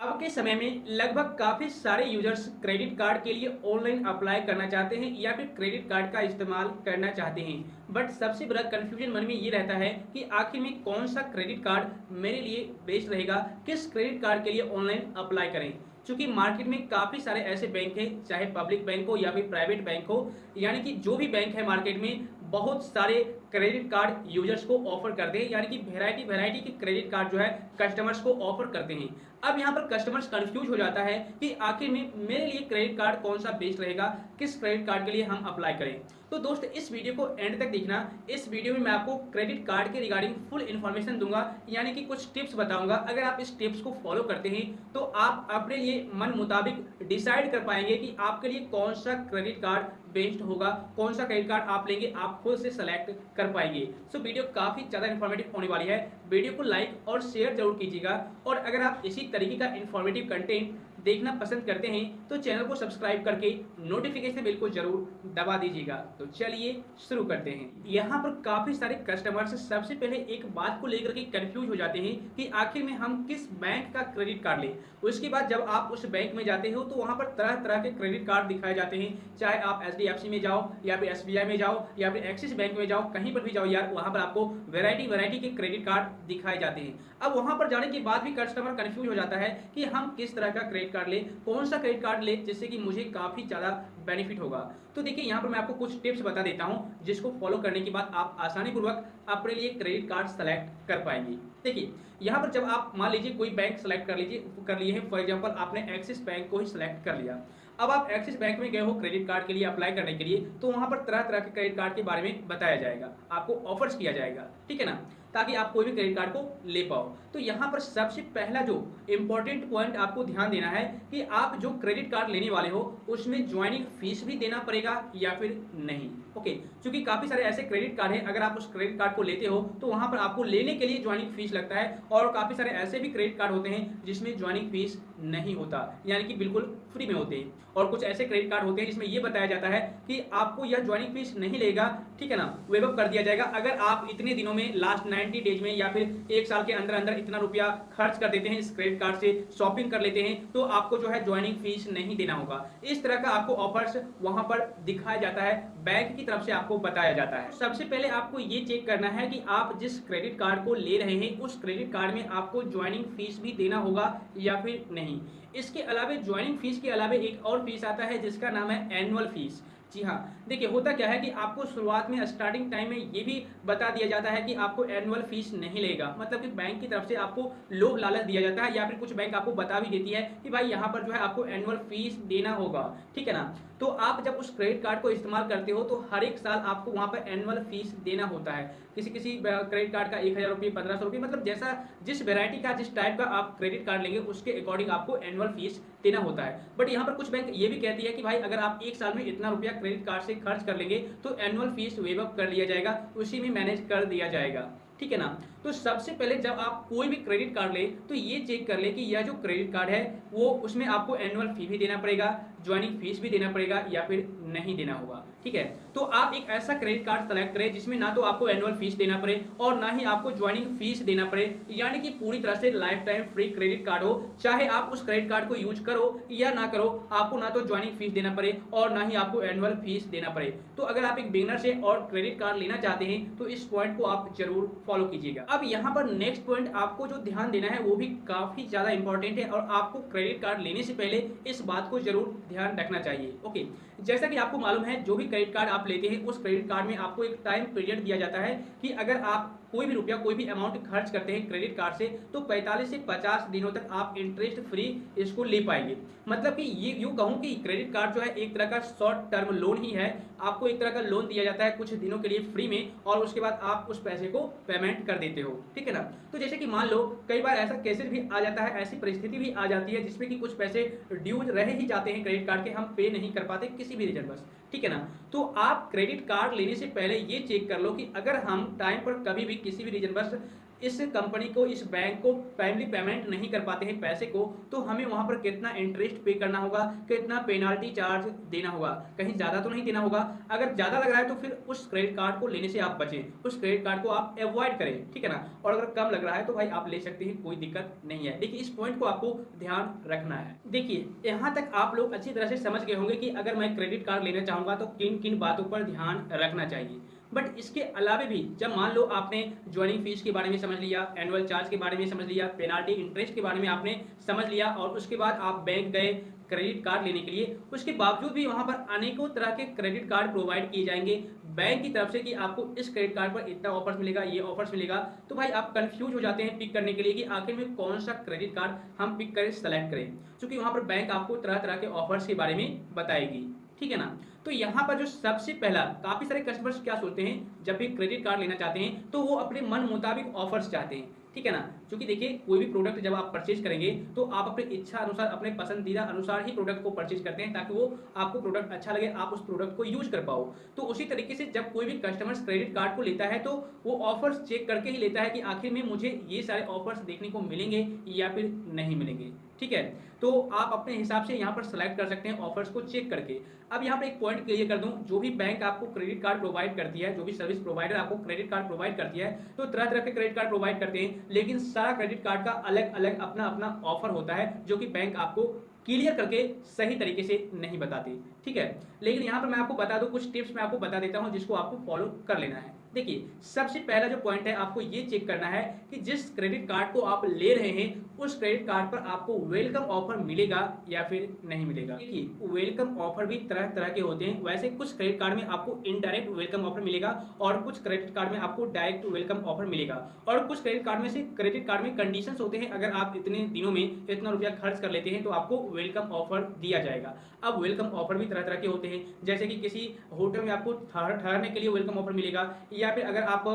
अब के समय में लगभग काफ़ी सारे यूजर्स क्रेडिट कार्ड के लिए ऑनलाइन अप्लाई करना चाहते हैं या फिर क्रेडिट कार्ड का इस्तेमाल करना चाहते हैं। बट सबसे बड़ा कन्फ्यूजन मन में ये रहता है कि आखिर में कौन सा क्रेडिट कार्ड मेरे लिए बेस्ट रहेगा, किस क्रेडिट कार्ड के लिए ऑनलाइन अप्लाई करें। क्योंकि मार्केट में काफ़ी सारे ऐसे बैंक हैं, चाहे पब्लिक बैंक हो या फिर प्राइवेट बैंक हो, यानी कि जो भी बैंक है मार्केट में बहुत सारे क्रेडिट कार्ड यूजर्स को ऑफर करते हैं, यानी कि वैरायटी वैरायटी के क्रेडिट कार्ड जो है कस्टमर्स को ऑफर करते हैं। अब यहाँ पर कस्टमर्स कंफ्यूज हो जाता है कि आखिर में मेरे लिए क्रेडिट कार्ड कौन सा बेस्ट रहेगा, किस क्रेडिट कार्ड के लिए हम अप्लाई करें। तो दोस्त इस वीडियो को एंड तक देखना। इस वीडियो में मैं आपको क्रेडिट कार्ड के रिगार्डिंग फुल इन्फॉर्मेशन दूंगा, यानी कि कुछ टिप्स बताऊंगा। अगर आप इस टिप्स को फॉलो करते हैं तो आप अपने लिए मन मुताबिक डिसाइड कर पाएंगे कि आपके लिए कौन सा क्रेडिट कार्ड बेस्ट होगा, कौन सा क्रेडिट कार्ड आप लेंगे, आप खुद से सेलेक्ट कर पाएंगे। सो वीडियो काफी ज्यादा इन्फॉर्मेटिव होने वाली है। वीडियो को लाइक और शेयर जरूर कीजिएगा, और अगर आप इसी तरीके का इन्फॉर्मेटिव कंटेंट देखना पसंद करते हैं तो चैनल को सब्सक्राइब करके नोटिफिकेशन बेल को जरूर दबा दीजिएगा। तो चलिए शुरू करते हैं। यहाँ पर काफी सारे कस्टमर्स सबसे पहले एक बात को लेकर के कंफ्यूज हो जाते हैं कि आखिर में हम किस बैंक का क्रेडिट कार्ड लें। उसके बाद जब आप उस बैंक में जाते हो तो वहां पर तरह तरह के क्रेडिट कार्ड दिखाए जाते हैं, चाहे आप HDFC में जाओ या फिर SBI में जाओ या फिर एक्सिस बैंक में जाओ, कहीं पर भी जाओ यार, वहां पर आपको वैरायटी वैरायटी के क्रेडिट कार्ड दिखाए जाते हैं। अब वहां पर जाने के बाद भी कस्टमर कंफ्यूज हो जाता है कि हम किस तरह का क्रेडिट कार्ड ले, कौन सा क्रेडिट कार्ड ले जिससे कि मुझे काफी ज्यादा बेनिफिट होगा। तो देखिए यहाँ पर मैं आपको कुछ टिप्स बता देता हूँ जिसको फॉलो करने के बाद आप आसानी पूर्वक अपने लिए क्रेडिट कार्ड सेलेक्ट कर पाएंगे। देखिए यहाँ पर जब आप मान लीजिए कोई बैंक सेलेक्ट कर लिए हैं, फॉर एग्जांपल आपने एक्सिस बैंक को ही सिलेक्ट कर लिया। अब आप एक्सिस बैंक में गए हो क्रेडिट कार्ड के लिए अप्लाई करने के लिए, तो वहां पर तरह तरह के क्रेडिट कार्ड के बारे में बताया जाएगा, आपको ऑफर्स किया जाएगा, ठीक है ना, ताकि आप कोई भी क्रेडिट कार्ड को ले पाओ। तो यहाँ पर सबसे पहला जो इंपॉर्टेंट पॉइंट आपको ध्यान देना है कि आप जो क्रेडिट कार्ड लेने वाले हो उसमें ज्वाइनिंग फीस भी देना पड़ेगा या फिर नहीं। ओके, क्योंकि काफी सारे ऐसे क्रेडिट कार्ड है, अगर आप उस क्रेडिट कार्ड को लेते हो तो वहां पर आपको लेने के लिए ज्वाइनिंग फीस लगता है, और काफी सारे ऐसे भी क्रेडिट कार्ड होते हैं जिसमें ज्वाइनिंग फीस नहीं होता, यानी कि बिल्कुल फ्री में होते हैं। और कुछ ऐसे क्रेडिट कार्ड होते हैं जिसमें यह बताया जाता है कि आपको यह ज्वाइनिंग फीस नहीं लेगा, ठीक है ना, वेव अप कर दिया जाएगा अगर आप इतने दिनों में, लास्ट 90 डेज में या फिर एक साल के अंदर अंदर इतना रुपया खर्च कर देते हैं इस क्रेडिट कार्ड से, शॉपिंग कर लेते हैं, तो आपको जो है ज्वाइनिंग फीस नहीं देना होगा। इस तरह का आपको ऑफर्स वहां पर दिखाया जाता है, बैंक की तरफ से आपको बताया जाता है। सबसे पहले आपको ये चेक करना है कि आप जिस क्रेडिट कार्ड को ले रहे हैं उस क्रेडिट कार्ड में आपको ज्वाइनिंग फीस भी देना होगा या फिर नहीं। इसके अलावा ज्वाइनिंग फीस के अलावा एक और फीस आता है जिसका नाम है एनुअल फीस। जी हाँ, देखिए होता क्या है कि आपको शुरुआत में स्टार्टिंग टाइम में ये भी बता दिया जाता है कि आपको एनुअल फीस नहीं लेगा, मतलब कि बैंक की तरफ से आपको लोभ लालच दिया जाता है, या फिर कुछ बैंक आपको बता भी देती है कि भाई यहाँ पर जो है आपको एनुअल फीस देना होगा, ठीक है ना। तो आप जब उस क्रेडिट कार्ड को इस्तेमाल करते हो तो हर एक साल आपको वहां पर एनुअल फीस देना होता है। किसी किसी क्रेडिट कार्ड का 1000 रुपये, 1500 रुपये, मतलब जैसा जिस वेरायटी का, जिस टाइप का आप क्रेडिट कार्ड लेंगे उसके अकॉर्डिंग आपको एनुअल फीस देना होता है। बट यहाँ पर कुछ बैंक ये भी कहती है कि भाई अगर आप एक साल में इतना रुपया क्रेडिट कार्ड से खर्च कर लेंगे तो एनुअल फीस वेव अप कर लिया जाएगा, उसी में मैनेज कर दिया जाएगा, ठीक है ना। तो सबसे पहले जब आप कोई भी क्रेडिट कार्ड ले तो ये चेक कर ले कि यह जो क्रेडिट कार्ड है वो, उसमें आपको एनुअल फी भी देना पड़ेगा, ज्वाइनिंग फीस भी देना पड़ेगा या फिर नहीं देना होगा, ठीक है। तो आप एक ऐसा क्रेडिट कार्ड सेलेक्ट करें जिसमें ना तो आपको एनुअल फीस देना पड़े और ना ही आपको ज्वाइनिंग फीस देना पड़े, यानी कि पूरी तरह से life time free credit card हो। चाहे आप उस क्रेडिट कार्ड को यूज करो या ना करो, आपको ना तो ज्वाइनिंग फीस देना पड़े और ना ही आपको एनुअल फीस देना पड़े। तो अगर आप एक बिगिनर से और क्रेडिट कार्ड लेना चाहते हैं तो इस पॉइंट को आप जरूर फॉलो कीजिएगा। अब यहाँ पर नेक्स्ट पॉइंट आपको जो ध्यान देना है वो भी काफी ज्यादा इंपॉर्टेंट है, और आपको क्रेडिट कार्ड लेने से पहले इस बात को जरूर ध्यान रखना चाहिए। ओके, जैसा कि आपको मालूम है जो भी क्रेडिट कार्ड आप लेते हैं उस क्रेडिट कार्ड में आपको एक टाइम पीरियड दिया जाता है कि अगर आप कोई भी रुपया, कोई भी अमाउंट खर्च करते हैं क्रेडिट कार्ड से तो 45 से 50 दिनों तक आप इंटरेस्ट फ्री इसको ले पाएंगे। मतलब कि ये यूं कहूं कि क्रेडिट कार्ड जो है एक तरह का शॉर्ट टर्म लोन ही है, आपको एक तरह का लोन दिया जाता है कुछ दिनों के लिए फ्री में, और उसके बाद आप उस पैसे को पेमेंट कर देते हो, ठीक है ना। तो जैसे कि मान लो कई बार ऐसा केसेस भी आ जाता है, ऐसी परिस्थिति भी आ जाती है जिसमें कि कुछ पैसे ड्यूज रह ही जाते हैं क्रेडिट कार्ड के, हम पे नहीं कर पाते किसी भी रीजन बस, ठीक है ना। तो आप क्रेडिट कार्ड लेने से पहले ये चेक कर लो कि अगर हम टाइम पर कभी भी किसी भी रीजन बस इस कंपनी को, इस बैंक को टाइमली पेमेंट नहीं कर पाते हैं पैसे को, तो हमें वहां पर कितना इंटरेस्ट पे करना होगा, कितना पेनाल्टी चार्ज देना होगा, कहीं ज़्यादा तो नहीं देना होगा। अगर ज़्यादा लग रहा है तो फिर उस क्रेडिट कार्ड को लेने से आप बचें, उस क्रेडिट कार्ड को आप अवॉइड करें, ठीक है ना। और अगर कम लग रहा है तो भाई आप ले सकते हैं, कोई दिक्कत नहीं है। देखिए इस पॉइंट को आपको ध्यान रखना है। देखिए यहाँ तक आप लोग अच्छी तरह से समझ गए होंगे कि अगर मैं क्रेडिट कार्ड लेना चाहूँगा तो किन किन बातों पर ध्यान रखना चाहिए। बट इसके अलावा भी जब मान लो आपने ज्वाइनिंग फीस के बारे में समझ लिया, एनुअल चार्ज के बारे में समझ लिया, पेनाल्टी इंटरेस्ट के बारे में आपने समझ लिया, और उसके बाद आप बैंक गए क्रेडिट कार्ड लेने के लिए, उसके बावजूद भी वहां पर अनेकों तरह के क्रेडिट कार्ड प्रोवाइड किए जाएंगे बैंक की तरफ से कि आपको इस क्रेडिट कार्ड पर इतना ऑफर्स मिलेगा, ये ऑफर्स मिलेगा। तो भाई आप कंफ्यूज हो जाते हैं पिक करने के लिए कि आखिर में कौन सा क्रेडिट कार्ड हम पिक करें, सेलेक्ट करें, क्योंकि वहां पर बैंक आपको तरह तरह के ऑफर्स के बारे में बताएगी, ठीक है ना। तो यहाँ पर जो सबसे पहला, काफी सारे कस्टमर्स क्या सोचते हैं जब भी क्रेडिट कार्ड लेना चाहते हैं तो वो अपने मन मुताबिक ऑफर्स चाहते हैं, ठीक है ना। क्योंकि देखिए कोई भी प्रोडक्ट जब आप परचेज करेंगे तो आप अपनी इच्छा अनुसार, अपने पसंदीदा अनुसार ही प्रोडक्ट को परचेज करते हैं, ताकि वो आपको प्रोडक्ट अच्छा लगे, आप उस प्रोडक्ट को यूज कर पाओ। तो उसी तरीके से जब कोई भी कस्टमर्स क्रेडिट कार्ड को लेता है तो वो ऑफर्स चेक करके ही लेता है कि आखिर में मुझे ये सारे ऑफर्स देखने को मिलेंगे या फिर नहीं मिलेंगे, ठीक है। तो आप अपने हिसाब से यहाँ पर सेलेक्ट कर सकते हैं ऑफर्स को चेक करके। अब यहाँ पर एक पॉइंट क्लियर कर दूं, जो भी बैंक आपको क्रेडिट कार्ड प्रोवाइड करती है, जो भी सर्विस प्रोवाइडर आपको क्रेडिट कार्ड प्रोवाइड करती है, तो तरह तरह के क्रेडिट कार्ड प्रोवाइड करते हैं, लेकिन सारा क्रेडिट कार्ड का अलग अलग अपना अपना ऑफर होता है, जो कि बैंक आपको क्लियर करके सही तरीके से नहीं बताती, ठीक है। लेकिन यहाँ पर मैं आपको बता दूं, कुछ टिप्स मैं आपको बता देता हूँ जिसको आपको फॉलो कर लेना है। देखिए सबसे पहला जो पॉइंट है, आपको ये चेक करना है कि जिस क्रेडिट कार्ड को आप ले रहे हैं उस क्रेडिट कार्ड पर आपको वेलकम ऑफर मिलेगा या फिर नहीं मिलेगा। देखिए वेलकम ऑफर भी तरह तरह के होते हैं, वैसे कुछ क्रेडिट कार्ड में आपको इनडायरेक्ट वेलकम ऑफर मिलेगा और कुछ क्रेडिट कार्ड में आपको डायरेक्ट वेलकम ऑफर मिलेगा। और कुछ क्रेडिट कार्ड में से, क्रेडिट कार्ड में कंडीशंस होते हैं, अगर आप इतने दिनों में इतना रुपया खर्च कर लेते हैं तो आपको वेलकम ऑफर दिया जाएगा। अब वेलकम ऑफर भी तरह तरह के होते हैं, जैसे कि किसी होटल में आपको ठहरने के लिए वेलकम ऑफर मिलेगा, या फिर अगर आप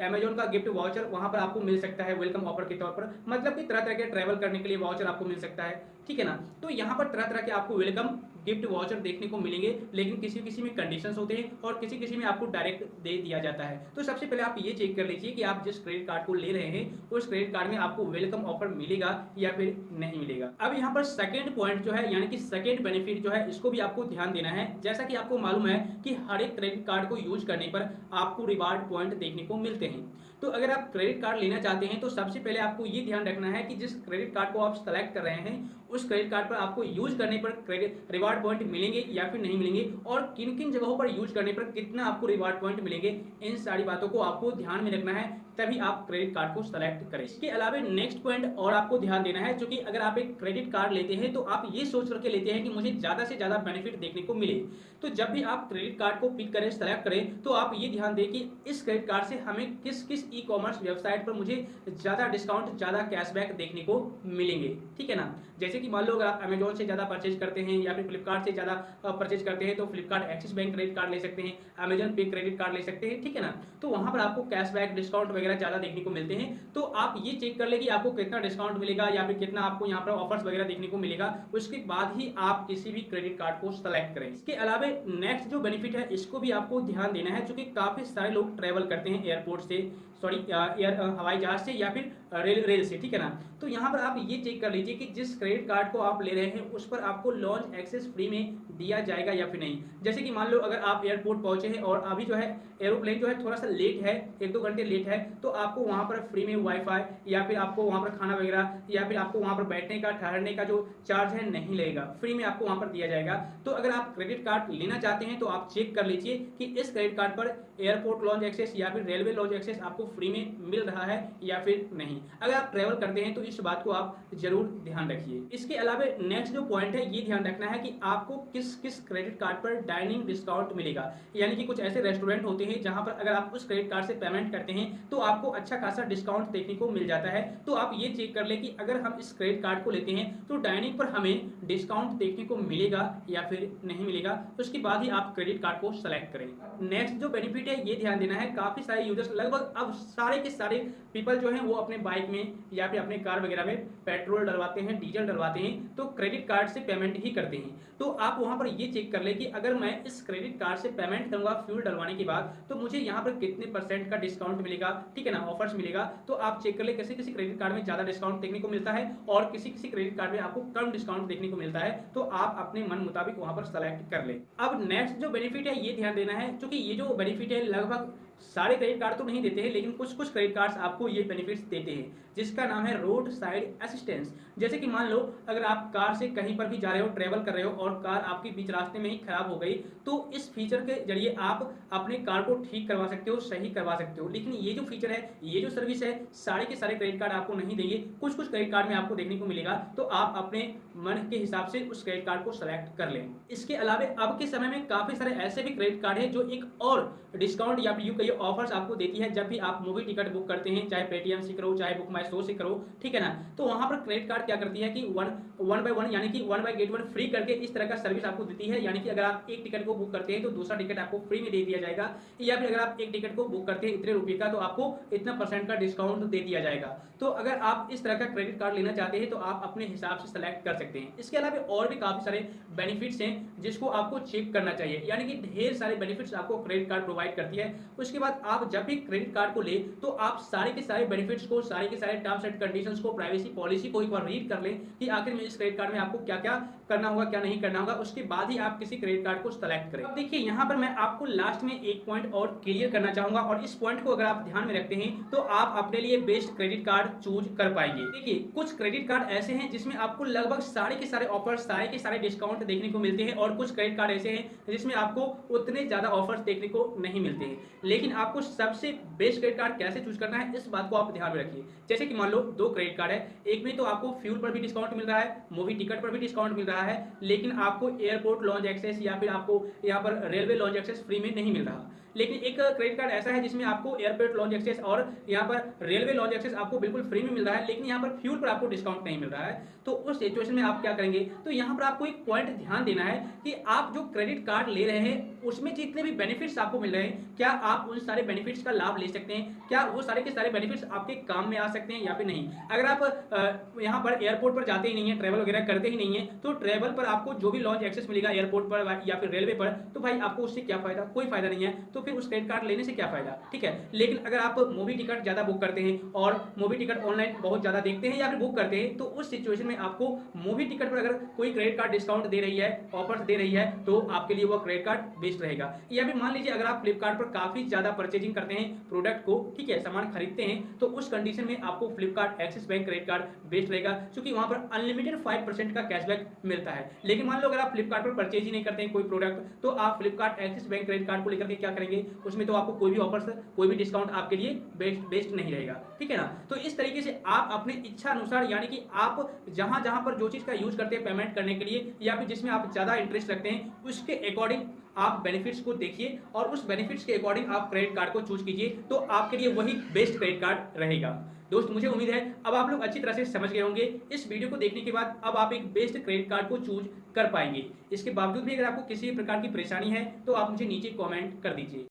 अमेजोन का गिफ्ट वाउचर वहां पर आपको मिल सकता है वेलकम ऑफर के तौर पर, मतलब कि तरह तरह के ट्रैवल करने के लिए वाउचर आपको मिल सकता है, ठीक है ना। तो यहाँ पर तरह तरह के आपको वेलकम गिफ्ट वाउचर देखने को मिलेंगे, लेकिन किसी किसी में कंडीशंस होते हैं और किसी किसी में आपको डायरेक्ट दे दिया जाता है। तो सबसे पहले आप ये चेक कर लीजिए कि आप जिस क्रेडिट कार्ड को ले रहे हैं उस क्रेडिट कार्ड में आपको वेलकम ऑफर मिलेगा या फिर नहीं मिलेगा। अब यहाँ पर सेकंड पॉइंट जो है, यानी कि सेकंड बेनिफिट जो है, इसको भी आपको ध्यान देना है। जैसा कि आपको मालूम है कि हर एक क्रेडिट कार्ड को यूज करने पर आपको रिवार्ड पॉइंट देखने को मिलते हैं। तो अगर आप क्रेडिट कार्ड लेना चाहते हैं तो सबसे पहले आपको ये ध्यान रखना है कि जिस क्रेडिट कार्ड को आप सेलेक्ट कर रहे हैं उस क्रेडिट कार्ड पर आपको यूज करने पर क्रेडिट रिवार्ड पॉइंट मिलेंगे या फिर नहीं मिलेंगे, और किन किन जगहों पर यूज करने पर कितना आपको रिवार्ड पॉइंट मिलेंगे, इन सारी बातों को आपको ध्यान में रखना है, तभी आप क्रेडिट कार्ड को सेलेक्ट करें। इसके अलावा नेक्स्ट पॉइंट और आपको ध्यान देना है, क्योंकि अगर आप एक क्रेडिट कार्ड लेते हैं तो आप ये सोच करके लेते हैं कि मुझे ज्यादा से ज्यादा बेनिफिट देखने को मिले। तो जब भी आप क्रेडिट कार्ड को पिक करें, सेलेक्ट करें, तो आप ये ध्यान दें कि इस क्रेडिट कार्ड से हमें किस किस ई कॉमर्स वेबसाइट पर मुझे ज्यादा डिस्काउंट, ज्यादा कैशबैक देखने को मिलेंगे, ठीक है ना। जैसे कि मान लो अगर आप अमेजोन से ज्यादा परचेज करते हैं या फिर फ्लिपकार्ट से ज्यादा परचेज करते हैं तो Flipkart axis bank credit card ले सकते हैं, अमेजन पे क्रेडिट कार्ड ले सकते हैं, ठीक है ना। तो वहां पर आपको कैशबैक, डिस्काउंट वगैरह ज्यादा देखने को मिलते हैं। तो आप ये चेक कर ले कि आपको कितना डिस्काउंट मिलेगा या फिर कितना आपको यहाँ पर ऑफर्स वगैरह देखने को मिलेगा, उसके बाद ही आप किसी भी क्रेडिट कार्ड को सेलेक्ट करें। इसके अलावा नेक्स्ट जो बेनिफिट है इसको भी आपको ध्यान देना है, क्योंकि काफी सारे लोग ट्रेवल करते हैं एयरपोर्ट से, हवाई जहाज से या फिर रेल से, ठीक है ना। तो यहाँ पर आप ये चेक कर लीजिए कि जिस क्रेडिट कार्ड को आप ले रहे हैं उस पर आपको लॉन्च एक्सेस फ्री में दिया जाएगा या फिर नहीं। जैसे कि मान लो अगर आप एयरपोर्ट पहुंचे हैं और अभी जो है एरोप्लेन जो है थोड़ा सा लेट है, 1-2 घंटे लेट है, तो आपको वहां पर फ्री में वाईफाई या फिर आपको वहां पर खाना वगैरह या फिर आपको वहां पर बैठने का, ठहरने का जो चार्ज है नहीं लगेगा, फ्री में आपको वहां पर दिया जाएगा। तो अगर आप क्रेडिट कार्ड लेना चाहते हैं तो आप चेक कर लीजिए कि इस क्रेडिट कार्ड पर एयरपोर्ट लॉन्च एक्सेस या फिर रेलवे लॉन्च एक्सेस आपको फ्री में मिल रहा है या फिर नहीं। अगर आप ट्रेवल करते हैं तो इस बात को आप जरूर ध्यान रखिए। इसके अलावा नेक्स्ट जो पॉइंट है ये ध्यान रखना है कि आपको किस किस क्रेडिट कार्ड पर डाइनिंग डिस्काउंट मिलेगा। यानी कि कुछ ऐसे रेस्टोरेंट होते हैं जहां पर अगर आप उस क्रेडिट कार्ड से पेमेंट करते हैं तो आपको अच्छा खासा डिस्काउंट देखने को मिल जाता है। तो आप ये चेक कर ले कि अगर हम इस क्रेडिट कार्ड को लेते हैं तो डाइनिंग पर हमें डिस्काउंट देखने को मिलेगा या फिर नहीं मिलेगा, उसके बाद ही आप क्रेडिट कार्ड को सेलेक्ट करें। नेक्स्ट जो बेनिफिट है ये ध्यान देना है, काफी सारे यूजर्स, लगभग अब सारे के सारे पीपल जो हैं वो अपने बाइक में या फिर अपने कार वगैरह में पेट्रोल डलवाते हैं, डीजल डलवाते हैं, तो क्रेडिट कार्ड से पेमेंट ही करते हैं। तो आप वहाँ पर ये चेक कर ले कि अगर मैं इस क्रेडिट कार्ड से पेमेंट करूँगा फ्यूल डलवाने के बाद, तो मुझे यहाँ पर कितने % का डिस्काउंट मिलेगा, ठीक है ना, ऑफर्स मिलेगा। तो आप चेक कर ले किसी किसी क्रेडिट कार्ड में ज़्यादा डिस्काउंट देखने को मिलता है और किसी किसी क्रेडिट कार्ड में आपको कम डिस्काउंट देखने को मिलता है। तो आप अपने मन मुताबिक वहाँ पर सेलेक्ट कर ले। अब नेक्स्ट जो बेनिफिट है ये ध्यान देना है, क्योंकि ये जो बेनिफिट है लगभग सारे क्रेडिट कार्ड तो नहीं देते हैं, लेकिन कुछ कुछ क्रेडिट कार्ड्स आपको ये बेनिफिट्स देते हैं, जिसका नाम है रोड साइड असिस्टेंस। जैसे कि मान लो अगर आप कार से कहीं पर भी जा रहे हो, ट्रेवल कर रहे हो और कार आपकी बीच रास्ते में ही खराब हो गई, तो इस फीचर के जरिए आप अपने कार को ठीक करवा सकते हो, सही करवा सकते हो। लेकिन ये जो फीचर है, ये जो सर्विस है, सारे के सारे क्रेडिट कार्ड आपको नहीं देंगे, कुछ कुछ क्रेडिट कार्ड में आपको देखने को मिलेगा। तो आप अपने मन के हिसाब से उस क्रेडिट कार्ड को सेलेक्ट कर लें। इसके अलावा अब के समय में काफी सारे ऐसे भी क्रेडिट कार्ड है जो एक और डिस्काउंट या फिर यूं कहिए ऑफर्स आपको देती है जब भी आप मूवी टिकट बुक करते हैं, चाहे पेटीएम से करो, चाहे बुक माई शो से करो, ठीक है ना। तो वहां पर क्रेडिट कार्ड क्या करती है कि वन बाय वन यानी कि 1 बाय गेट 1 फ्री करके इस तरह का सर्विस आपको देती है। यानी कि अगर आप एक टिकट को बुक करते हैं तो दूसरा टिकट आपको फ्री में दे दिया जाएगा, या फिर अगर आप एक टिकट को बुक करते हैं इतने रुपए का, तो आपको इतना % का डिस्काउंट दे दिया जाएगा। तो अगर आप इस तरह का क्रेडिट कार्ड लेना चाहते हैं तो आप अपने हिसाब से सेलेक्ट कर सकते हैं। इसके अलावा और भी काफी सारे बेनिफिट्स हैं जिसको आपको चेक करना चाहिए, यानी कि ढेर सारे बेनिफिट्स आपको क्रेडिट कार्ड प्रोवाइड करती है। उसके बाद आप जब भी क्रेडिट कार्ड को ले तो आप सारे के सारे बेनिफिट्स को, सारे के सारे टर्म्स एंड कंडीशंस को, प्राइवेसी पॉलिसी को एक बार रीड कर लें कि आखिर में इस क्रेडिट कार्ड में आपको क्या क्या करना होगा, क्या नहीं करना होगा। उसके बाद ही आप किसी क्रेडिट कार्ड को सेलेक्ट करें। अब देखिए यहाँ पर मैं आपको लास्ट में एक पॉइंट और क्लियर करना चाहूंगा, और इस पॉइंट को अगर आप ध्यान में रखते हैं तो आप अपने लिए बेस्ट क्रेडिट कार्ड चूज कर पाएंगे। देखिए कुछ क्रेडिट कार्ड ऐसे हैं जिसमें आपको लगभग सारे के सारे ऑफर्स, सारे के सारे डिस्काउंट देखने को मिलते हैं, और कुछ क्रेडिट कार्ड ऐसे हैं जिसमें आपको उतने ज्यादा ऑफर्स देखने को नहीं मिलते हैं। लेकिन आपको सबसे बेस्ट क्रेडिट कार्ड कैसे चूज करना है, इस बात को आप ध्यान में रखिए। जैसे कि मान लो 2 क्रेडिट कार्ड है, एक में तो आपको फ्यूल पर भी डिस्काउंट मिल रहा है, मूवी टिकट पर भी डिस्काउंट मिल रहा है, लेकिन आपको एयरपोर्ट लॉन्च एक्सेस या फिर आपको यहाँ पर रेलवे लॉन्च एक्सेस फ्री में नहीं मिल रहा। लेकिन एक क्रेडिट कार्ड ऐसा है जिसमें आपको एयरपोर्ट लॉन्च एक्सेस और यहाँ पर रेलवे लॉन्च एक्सेस आपको बिल्कुल फ्री में मिल रहा है, लेकिन यहाँ पर फ्यूल पर आपको डिस्काउंट नहीं मिल रहा है। तो उस सिचुएशन में आप क्या करेंगे, तो यहाँ पर आपको एक पॉइंट ध्यान देना है कि आप जो क्रेडिट कार्ड ले रहे हैं उसमें जितने भी बेनिफिट्स आपको मिल रहे हैं, क्या आप उन सारे बेनिफिट्स का लाभ ले सकते हैं, क्या वो सारे के सारे बेनिफिट्स आपके काम में आ सकते हैं या फिर नहीं। अगर आप यहाँ पर एयरपोर्ट पर जाते ही नहीं है, ट्रेवल वगैरह करते ही नहीं है, तो ट्रेवल पर आपको जो भी लॉन्च एक्सेस मिलेगा एयरपोर्ट पर या फिर रेलवे पर, तो भाई आपको उससे क्या फायदा, कोई फायदा नहीं है। तो फिर उस क्रेडिट कार्ड लेने से क्या फायदा, ठीक है। लेकिन अगर आप मूवी टिकट ज्यादा बुक करते हैं और मूवी टिकट ऑनलाइन बहुत ज्यादा देखते हैं या फिर बुक करते हैं, तो उस सिचुएशन में आपको मूवी टिकट पर अगर कोई क्रेडिट कार्ड डिस्काउंट दे रही है, ऑफर्स दे रही है, तो आपके लिए वो क्रेडिट कार्ड बेस्ट रहेगा। या फिर मान लीजिए अगर आप फ्लिपकार्ट पर काफी ज्यादा परचेजिंग करते हैं प्रोडक्ट को, ठीक है, सामान खरीदते हैं, तो उस कंडीशन में आपको Flipkart axis bank credit card best रहेगा, क्योंकि वहां पर अनलिमिटेड 5% का कैशबैक मिलता है। लेकिन मान लो अगर आप फ्लिपकार्ट पर परचेज ही नहीं करते हैं कोई प्रोडक्ट, तो आप Flipkart axis bank credit card को लेकर के क्या करेंगे, उसमें तो आपको कोई भी ऑफर्स, कोई भी डिस्काउंट आपके लिए बेस्ट नहीं रहेगा, ठीक है ना। तो इस तरीके से आप अपने इच्छा अनुसार, यानी कि आप जहां जहां पर जो चीज का यूज करते हैं पेमेंट करने के लिए या फिर जिसमें आप ज्यादा इंटरेस्ट रखते हैं, उसके अकॉर्डिंग आप बेनिफिट्स को देखिए और उस बेनिफिट्स के अकॉर्डिंग आप क्रेडिट कार्ड को चूज कीजिए, तो आपके लिए वही बेस्ट क्रेडिट कार्ड रहेगा। दोस्त मुझे उम्मीद है अब आप लोग अच्छी तरह से समझ गए होंगे। इस वीडियो को देखने के बाद अब आप एक बेस्ट क्रेडिट कार्ड को चूज कर पाएंगे। इसके बावजूद भी अगर आपको किसी प्रकार की परेशानी है तो आप मुझे नीचे कमेंट कर दीजिए।